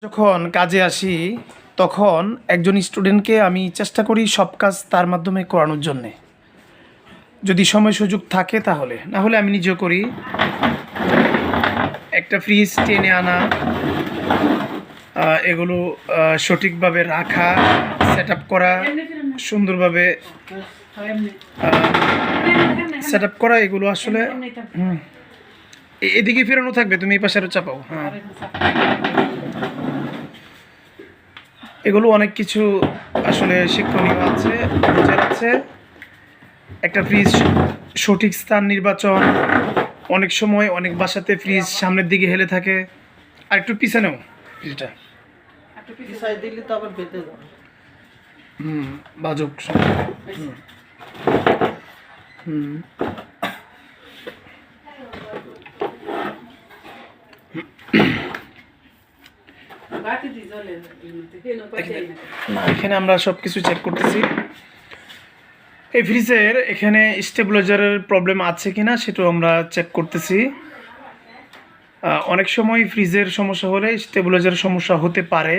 যখন কাজে আসি তখন একজন স্টুডেন্টকে আমি চেষ্টা করি সব কাজ তার মাধ্যমে করানোর জন্যে, যদি সময় সুযোগ থাকে তাহলে, না হলে আমি নিজেও করি। একটা ফ্রিজ টেনে আনা, এগুলো সঠিকভাবে রাখা, সেট আপ করা, সুন্দরভাবে সেট আপ করা, এগুলো আসলে এদিকে ফেরানো থাকবে, তুমি এই পাশে আরো চাপাও। হ্যাঁ, এগুলো অনেক কিছু আসলে শিক্ষণীয় আছে, বোঝার আছে। একটা ফ্রিজ সঠিক স্থান নির্বাচন, অনেক সময় অনেক বাসাতে ফ্রিজ সামনের দিকে হেলে থাকে, আর একটু পিছনেও ফ্রিজটা বাজক। না, এখানে আমরা সব কিছু চেক করতেছি। এই ফ্রিজের এখানে স্টেবিলাইজারের প্রবলেম আছে কিনা সেটাও আমরা চেক করতেছি। অনেক সময় ফ্রিজের সমস্যা হলে স্টেবিলাইজারের সমস্যা হতে পারে।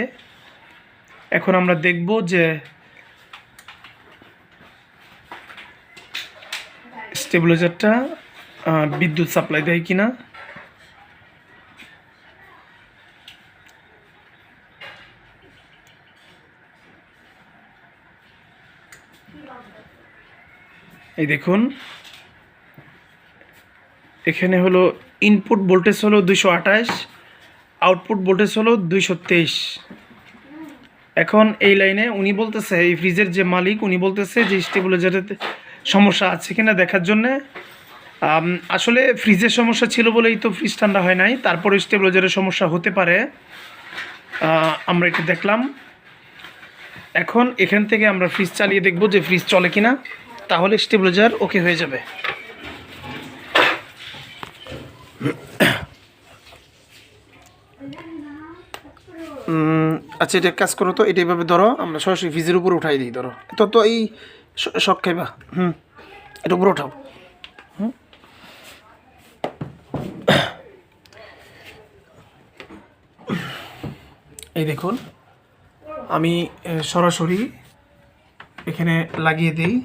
এখন আমরা দেখব যে স্টেবিলাইজারটা বিদ্যুৎ সাপ্লাই দেয় কিনা। এই দেখুন, এখানে হলো ইনপুট ভোল্টেজ হলো 228, আউটপুট ভোল্টেজ হলো 223। এখন এই লাইনে উনি বলতেছে, এই ফ্রিজের যে মালিক উনি বলতেছে যে স্টেবিলাইজারের সমস্যা আছে কিনা দেখার জন্যে। আসলে ফ্রিজের সমস্যা ছিল বলেই তো ফ্রিজ ঠান্ডা হয় নাই, তারপরে স্টেবিলাইজারের সমস্যা হতে পারে। আমরা একটু দেখলাম। এখন এখান থেকে আমরা ফ্রিজ চালিয়ে দেখব যে ফ্রিজ চলে কিনা, তাহলে স্টেবিলাইজার ওকে হয়ে যাবে। আচ্ছা, এটা কাজ করো তো, এটা এইভাবে ধরো, আমরা সরাসরি ফ্রিজের উপরে উঠাই দিই। ধরো তো এই শখ খাইবা, এটা উপরে উঠাও। এই দেখুন, আমি সরাসরি এখানে লাগিয়ে দিই।